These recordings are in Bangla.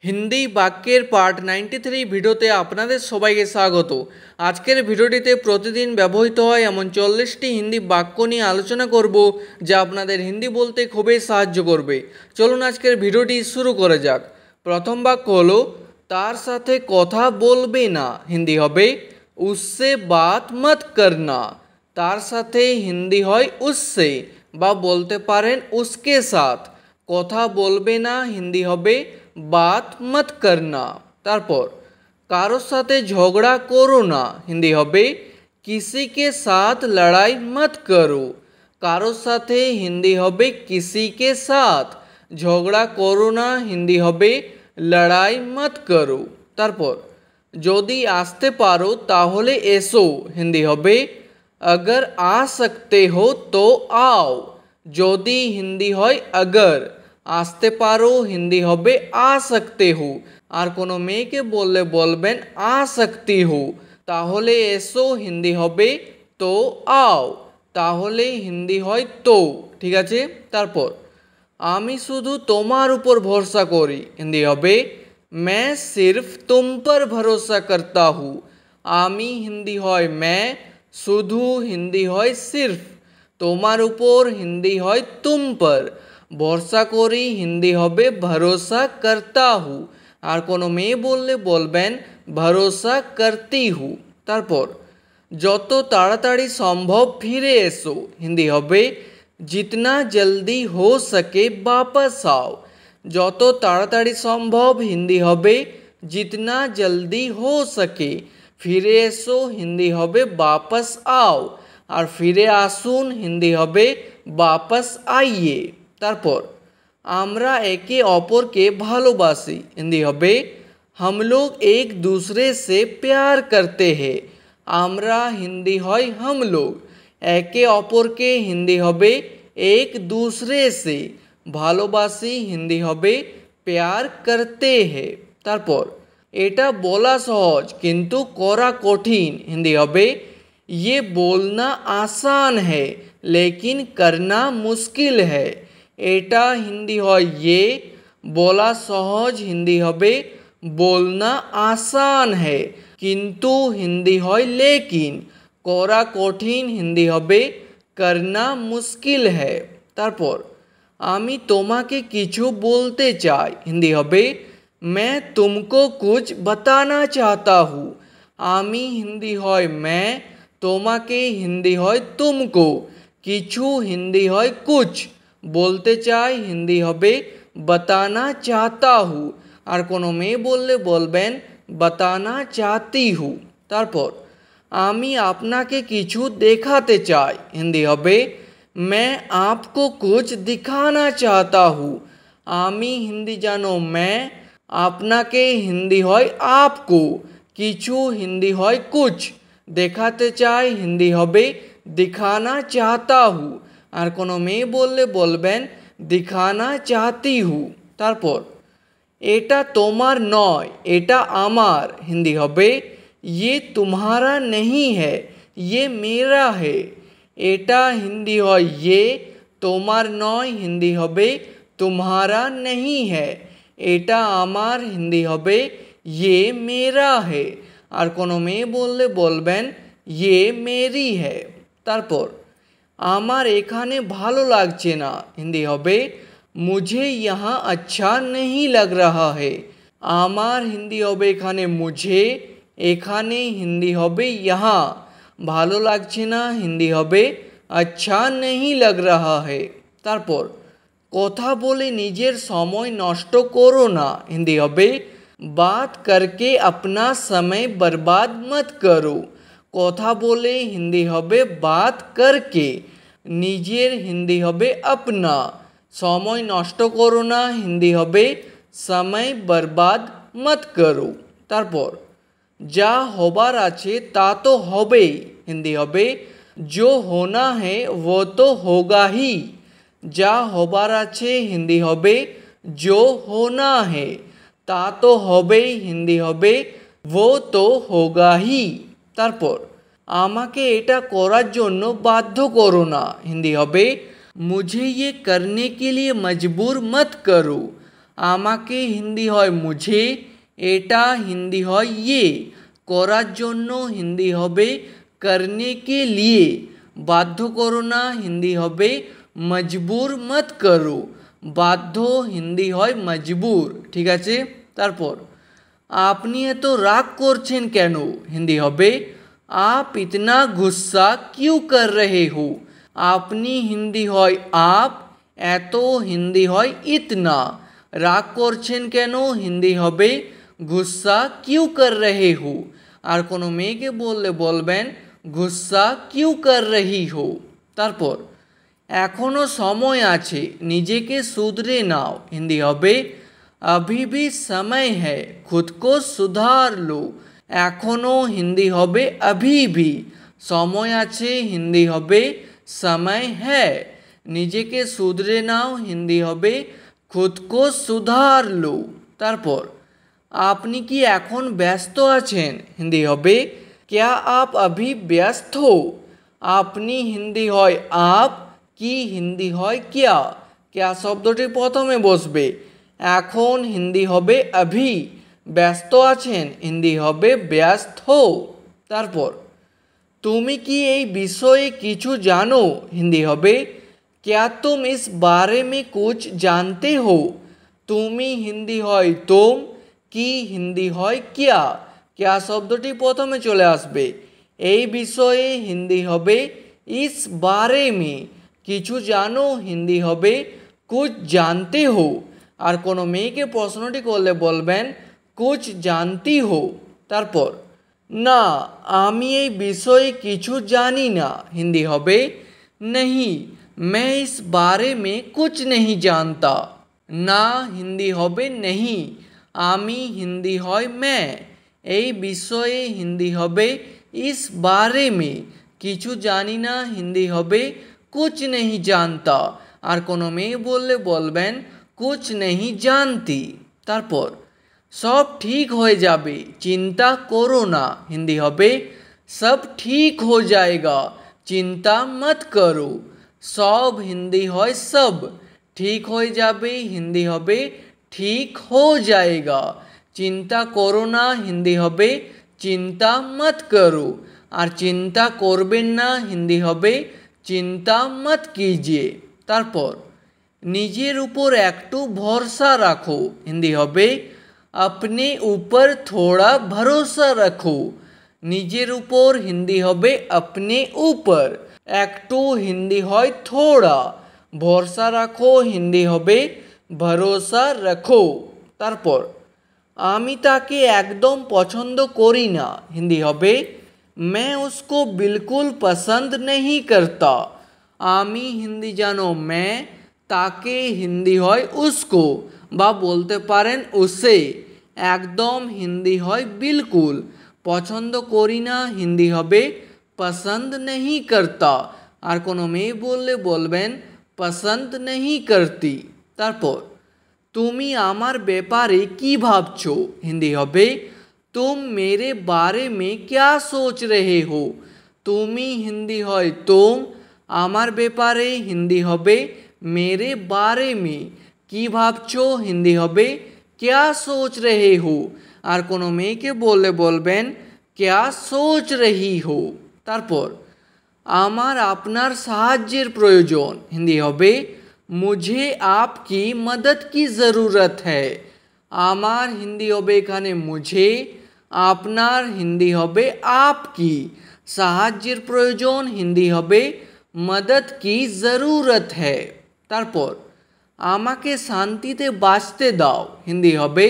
হিন্দি বাক্যের পার্ট 93 ভিডিওতে আপনাদের সবাইকে স্বাগত। আজকের ভিডিওটিতে প্রতিদিন ব্যবহৃত হয় এমন 40টি হিন্দি বাক্য নিয়ে আলোচনা করব, যা আপনাদের হিন্দি বলতে খুবই সাহায্য করবে। চলুন আজকের ভিডিওটি শুরু করা যাক। প্রথম বাক্য হলো তার সাথে কথা বলবে না, হিন্দি হবে উসসে বাত মত করনা। তার সাথে হিন্দি হয় উসসে বা বলতে পারেন উসকে সাথ। কথা বলবে না হিন্দি হবে बात मत करना। तारपर कारो साथे झगड़ा करो ना, हिंदी होबे किसी के साथ लड़ाई मत करो। कारो साथे हिंदी होबे किसी के साथ, झगड़ा करो ना हिंदी होबे लड़ाई मत करो। तारपर जोदी आसते पारो ताहले एसो, हिंदी होबे अगर आ सकते हो तो आओ। जोदी हिंदी होय अगर, आसते पारो हिंदी होबे आ सकते हो। और कोनो मेयेके बोलले बोलबेन आ सकती हो, ताहले एसो हिंदी होबे तो आओ। ताहले हिंदी होय तो, ठीक आछे। तारपर आमी शुधु तोमार उपर भरोसा करी, हिंदी होबे मैं सिर्फ तुम पर भरोसा करता हूँ। आमी हिंदी होय मैं, शुधु हिंदी होय सिर्फ, तोमार उपर हिंदी होय तुम पर, भरोसा करी हिंदी होबे भरोसा करता हूँ। और कोनो मेये बोलले बोलबेन भरोसा करती हूँ। तारपर যত ताड़ाताड़ी सम्भव फिरे एसो, हिंदी होबे जितना जल्दी हो सके वापस आओ। যত ताड़ाताड़ी सम्भव हिंदी होबे जितना जल्दी हो सके, फिरे एसो हिंदी होबे वापस आओ। और फिरे आसुन हिंदी होबे वापस आइए। तारपर आमरा एके अपर के भालोबासी, हिंदी होबे हम लोग एक दूसरे से प्यार करते हैं। आमरा हिंदी होय हम लोग, एके अपर के हिंदी होबे एक दूसरे से, भालोबासी हिंदी होबे प्यार करते हैं। तारपर एटा बोला सहज किन्तु करा कठिन, हिंदी होबे ये बोलना आसान है लेकिन करना मुश्किल है। एटा हिंदी होय ये, बोला सहज हिंदी होबे बोलना आसान है, किन्तु हिंदी होय लेकिन, करा कठिन हिंदी होबे करना मुश्किल है। तारपर आमी तोमाके किछु बोलते चाই, हिंदी होबे मैं तुमको कुछ बताना चाहता हूँ। आमी हिंदी होय मैं, तोमाके हिंदी होय तुमको, किछु हिंदी होय कुछ, बोलते चाই हिंदी होबे बताना चाहता हूँ। और कोनो मेये बोलले बोलबेन बताना चाहती हूँ। तारपर आमी आपनाके किछु देखाते चाই, हिंदी होबे मैं आपको कुछ दिखाना चाहता हूँ। आमी हिंदी जानो मैं, आपनाके हिंदी होय आपको, किछु हिंदी होय कुछ, देखाते चाই हिंदी होबे दिखाना चाहता हूँ। और कोनो मेये बोलले बोलबेन दिखाना चाहती हूँ। तारपर एटा तोमार नय एटा आमार, हिंदी होबे ये तुम्हारा नहीं है ये मेरा है। एटा हिंदी होय ये, तोमार नय हिंदी होबे तुम्हारा नहीं है। एटा आमार हिंदी होबे ये मेरा है। और कोनो मेये बोलले बोलबेन ये मेरी है। तारपर आमार एखाने भालो लागছে না, हिंदी होबे मुझे यहाँ अच्छा नहीं लग रहा है। आमार हिंदी होबे एखाने मुझे, एखाने हिंदी होबे यहाँ, भालो लागছে না हिंदी होबे अच्छा नहीं लग रहा है। तारपर কথা বলে নিজের সময় নষ্ট করো না, हिंदी होबे बात करके अपना समय बर्बाद मत करो। কথা বলে हिंदी होबे बात करके, निजेर हिंदी होबे अपना, समय नष्ट करो ना हिंदी होबे समय बर्बाद मत करो। तारपर जा होबार आछे ता तो होबेई, हिंदी होबे जो होना है वो तो होगा ही। जा होबार आछे हिंदी होबे जो होना है, ता तो होबेई हिंदी होबे वो तो होगा ही। तारपर आमाके एटा करार जोन्नो बाध्य करो ना, हिंदी होबे मुझे ये करने के लिए मजबूर मत करो। আমাকে হিন্দি হয় মুঝে, এটা হিন্দি হয় ইয়ে, করার জন্য হিন্দি হবে करने के लिए, বাধ্য করো না হিন্দি হবে মজবুর মত করো, বাধ্য হিন্দি হয় মজবুর। ঠিক আছে, তারপর আপনি এত রাগ করছেন কেন হিন্দি হবে आप इतना गुस्सा क्यों कर रहे हो, আপনি হিন্দি হয় आप, এত হিন্দি হয় ইতনা, রাগ করছেন কেন হিন্দি হবে গুসা কিউ কর রহে হো, আর কোনো মেয়েকে বললে বলবেন গুসা কিউ কর রহি হো। তারপর এখনও সময় আছে নিজেকে শুধরে নাও হিন্দি হবে अभी भी समय है खुद को सुधार लो, এখনও হিন্দি হবে अभी भी, সময় আছে হিন্দি হবে समय है, নিজেকে শুধরে নাও হিন্দি হবে खुद को सुधार लो। তারপর আপনি কি এখন ব্যস্ত আছেন হিন্দি হবে क्या आप अभी व्यस्त हो, আপনি হিন্দি হয় आप, কি হিন্দি হয় क्या, क्या শব্দটি প্রথমে বসবে, এখন হিন্দি হবে अभी, ব্যস্ত আছেন হিন্দি হবে ব্যস্ত হো। তারপর তুমি কি এই বিষয়ে কিছু জানো হিন্দি হবে क्या तुम इस बारे में कुछ जानते हो, তুমি হিন্দি হয় तुम, কি হিন্দি হয় क्या, क्या শব্দটি প্রথমে চলে আসবে, এই বিষয়ে হিন্দি হবে इस बारे में, কিছু জানো হিন্দি হবে कुछ जानते हो, আর কোনো মেয়েকে প্রশ্নটি করলে বলবেন कुछ जानती हो। তারপর না আমি এই বিষয়ে কিছু জানি না হিন্দি হবে नहीं मैं इस बारे में कुछ नहीं जानता, না হিন্দি হবে नहीं, আমি হিন্দি হয় मैं, এই বিষয়ে হিন্দি হবে इस बारे में, কিছু জানি না হিন্দি হবে कुछ नहीं जानता, আর কোনো মেয়ে বললে বলবেন कुछ नहीं जानती। তারপর সব ঠিক হয়ে যাবে চিন্তা করো না হিন্দি হবে सब ठीक हो जाएगा চিন্তা मत करो, সব হিন্দি হয় सब, ঠিক হয়ে যাবে হিন্দি হবে ঠিক हो जाएगा, চিন্তা করো না হিন্দি হবে চিন্তা मत करो, আর চিন্তা করবেন না হিন্দি হবে চিন্তা मत कीजिए। তারপর নিজের উপর একটু ভরসা রাখো হিন্দি হবে अपने ऊपर थोड़ा भरोसा रखो, নিজের উপর হিন্দি হবে अपने ऊपर, একটু হিন্দি হয় थोड़ा, ভরসা রাখো হিন্দি হবে ভরসা রাখো। তারপর আমি তাকে একদম পছন্দ করি না হিন্দি হবে मैं उसको बिल्कुल पसंद नहीं करता, আমি হিন্দি জানো मैं, তাকে হিন্দি হয় उसको, বা বলতে পারেন उसे, একদম হিন্দি হয় बिल्कुल, পছন্দ করি না হিন্দি হবে पसंद नहीं करता, আর কোনো মেয়ে বললে বলবেন पसंद नहीं करती। তারপর তুমি আমার ব্যাপারে কি ভাবছো হিন্দি হবে तुम मेरे बारे में क्या सोच रहे हो, তুমি হিন্দি হয় तुम, আমার ব্যাপারে হিন্দি হবে मेरे बारे में, কি ভাবছো হিন্দি হবে क्या सोच रहे हो, আর কোনো মেয়েকে বললে বলবেন क्या सोच रही हो। তারপর আমার আপনার সাহায্যের প্রয়োজন হিন্দি হবে मुझे आपकी मदद की ज़रूरत है, আমার হিন্দি হবে এখানে मुझे, আপনার হিন্দি হবে आपकी, সাহায্যের প্রয়োজন হিন্দি হবে मदद की ज़रूरत है। তারপর আমাকে শান্তিতে বাঁচতে দাও হিন্দি হবে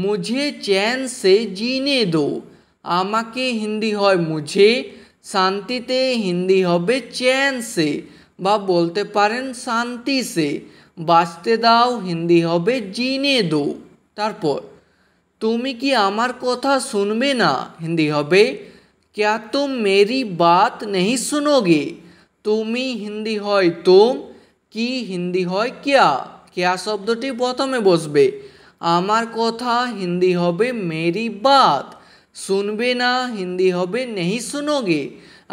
मुझे चैन से जीने दो, আমাকে হিন্দি হয় मुझे, শান্তিতে হিন্দি হবে चैन से, বা বলতে পারেন শান্তি সে, বাঁচতে দাও হিন্দি হবে जीने दो। তারপর তুমি কি আমার কথা শুনবে না হিন্দি হবে क्या तुम मेरी बात नहीं सुनोगे, তুমি হিন্দি হয় तुम, কি হিন্দি হয় क्या, क्या শব্দটি প্রথমে বসবে, আমার কথা হিন্দি হবে मेरी बात, শুনবে না হিন্দি হবে नहीं सुनोगे,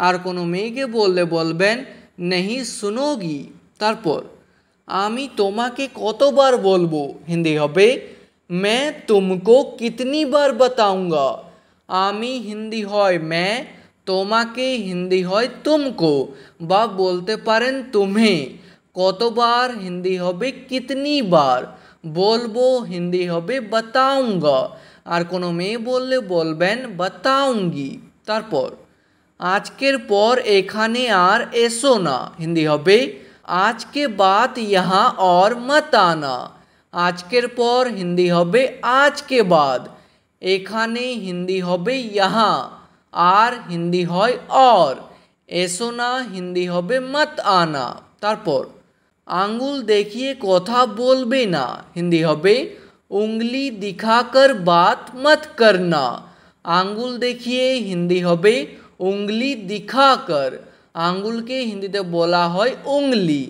আর কোনো মেয়েকে বললে বলবেন नहीं सुनोगी। তারপর आमी तोमाके कतबार बोलबो हिंदी होबे मैं तुमको कितनी बार बताऊंगा। आमी हिंदी হয় मैं, তোমাকে হিন্দি হয় तुमको বা বলতে পারেন तुम्हें। কতবার হিন্দি হবে कितनी बार, বলবো হিন্দি হবে बताऊंगा। আর কোনো মেয়ে বললে বলবেন बताऊंगी। তারপর আজকের পর এখানে আর এসো না হিন্দি হবে आज के बाद यहाँ और मत आना। আজকের পর হিন্দি হবে आज के बाद, এখানে হিন্দি হবে यहाँ, আর হিন্দি হয় और, এসো না হিন্দি হবে मत आना। তারপর আঙ্গুল দেখিয়ে কথা বলবে না হিন্দি হবে उंगली दिखाकर बात मत करना। আঙ্গুল দেখিয়ে হিন্দি হবে उंगली दिखाकर, আঙ্গুলকে হিন্দিতে বলা হয় উংলি।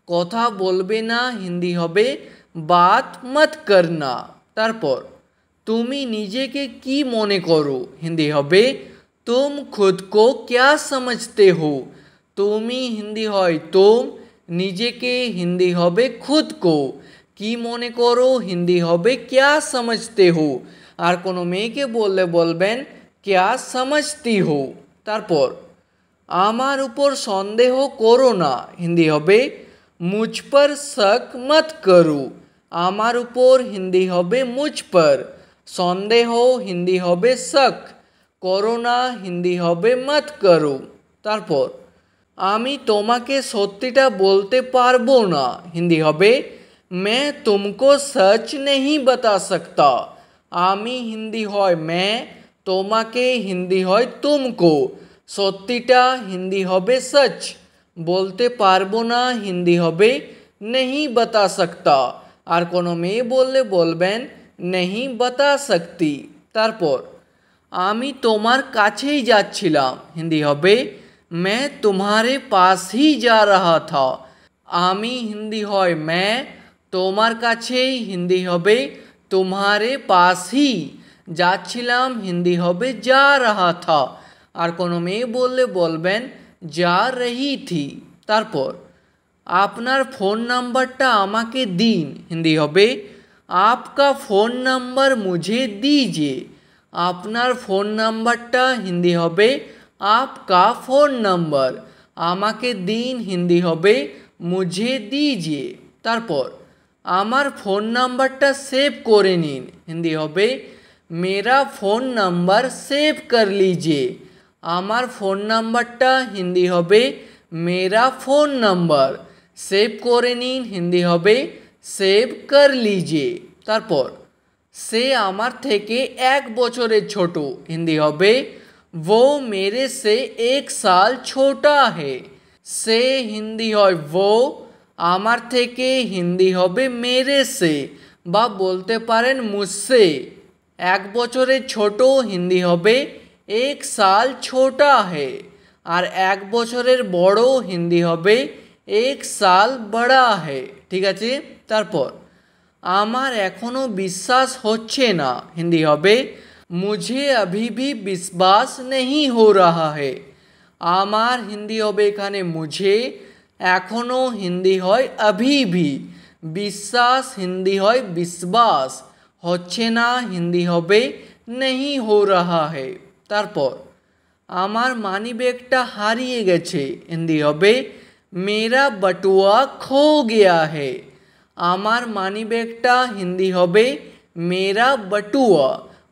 কথা বলবে না হিন্দি হবে बात मत करना। তারপর তুমি নিজেকে কি মনে করো হিন্দি হবে तुम खुद को क्या समझते हो। তুমি হিন্দি হয় तुम, নিজেকে হিন্দি হবে खुद को, কি মনে করো হিন্দি হবে क्या समझते हो। আর কোনো মেয়েকে বললে বলবেন क्या समझती हो। তারপর আমার উপর সন্দেহ করো না হিন্দি হবে मुझ पर शक मत करो। আমার উপর হিন্দি হবে मुझ पर, সন্দেহ হিন্দি হবে शक, করো না হিন্দি হবে मत करो। তারপর আমি তোমাকে সত্যিটা বলতে পারবো না হিন্দি হবে मैं तुमको सच नहीं बता सकता। আমি হিন্দি হয় मैं, তোমাকে হিন্দি হয় तुमको, সত্যিটা হিন্দি হবে सच, বলতে পারবো না হিন্দি হবে नहीं बता सकता। আর কোনো মেয়ে বললে বলবেন नहीं बता सकती। তারপর আমি তোমার কাছেই যাচ্ছিলাম হিন্দি হবে मैं तुम्हारे पास ही जा रहा था। আমি হিন্দি হয় मैं, তোমার কাছেই হিন্দি হবে तुम्हारे पास ही, যাচ্ছিলাম হিন্দি হবে जा रहा था। আর কোনো মেয়ে বললে বলবেন जा रही थी। তারপর আপনার ফোন নাম্বারটা আমাকে দিন হিন্দি হবে आपका फ़ोन नंबर मुझे दीजिए। আপনার ফোন নাম্বারটা হিন্দি হবে आपका फ़ोन नंबर, আমাকে দিন হিন্দি হবে मुझे दीजिए। তারপর আমার ফোন নাম্বারটা সেভ করে নিন হিন্দি হবে मेरा फ़ोन नंबर सेव कर लीजिए। আমার ফোন নাম্বারটা হিন্দি হবে मेरा फ़ोन नंबर, সেভ করে নিন হিন্দি হবে সেভ कर लीजिए। তারপর সে আমার থেকে 1 বছরের ছোট হিন্দি হবে वो मेरे से 1 साल छोटा है। সে হিন্দি হয় वो, আমার থেকে হিন্দি হবে मेरे से বা বলতে পারেন मुझसे। 1 বছরের ছোট হিন্দি হবে 1 साल छोटा है, আর 1 বছরের বড় হিন্দি হবে 1 साल बड़ा है। ঠিক আছে। তারপর আমার এখনো বিশ্বাস হচ্ছে না হিন্দি হবে मुझे अभी भी विश्वास नहीं हो रहा है। আমার হিন্দি হবে এখানে मुझे, এখনো হিন্দি হয় अभी भी, বিশ্বাস হিন্দি হয় विश्वास, হচ্ছে না হিন্দি হবে नहीं हो रहा है। তারপর আমার মানিব্যাগটা হারিয়ে গেছে হিন্দি হবে मेरा बटुआ खो गया है। আমার মানিব্যাগটা হিন্দি হবে मेरा बटुआ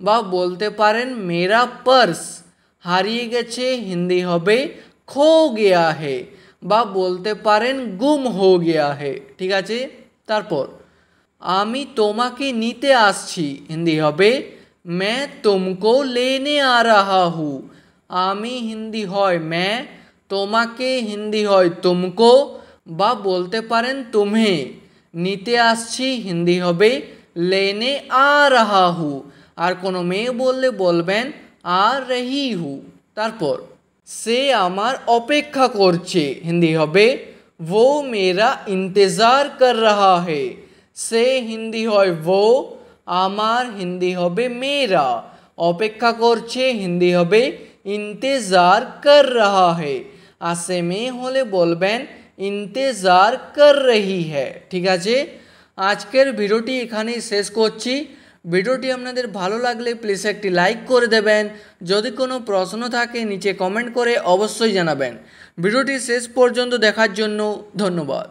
বা বলতে পারেন मेरा पर्स। হারিয়ে গেছে হিন্দি হবে खो गया है বা বলতে পারেন गुम हो गया है। ঠিক আছে। তারপর আমি তোমাকে নিতে আসছি হিন্দি হবে मैं तुमको लेने आ रहा हूँ। আমি হিন্দি হয় मैं, তোমাকে হিন্দি হয় तुमको বা বলতে পারেন तुम्हें, নিতে আসছি হিন্দি হবে लेने आ रहा हूँ। আর কোনো মেয়ে বললে বলবেন आ रही हूँ। তারপর সে আমার অপেক্ষা করছে হিন্দি হবে वो मेरा इंतज़ार कर रहा है। সে হিন্দি হয় वो, আমার হিন্দি হবে मेरा, অপেক্ষা করছে হিন্দি হবে इंतज़ार कर रहा है। আর সে মেয়ে হলে বলবেন इंतजार कर रही है। ठीक আছে, আজকের ভিডিওটি এখানেই শেষ করছি। ভিডিওটি আপনাদের ভালো লাগলে প্লিজ একটি লাইক করে দেবেন। যদি কোনো প্রশ্ন থাকে নিচে কমেন্ট করে অবশ্যই জানাবেন। ভিডিওটি শেষ পর্যন্ত দেখার জন্য ধন্যবাদ।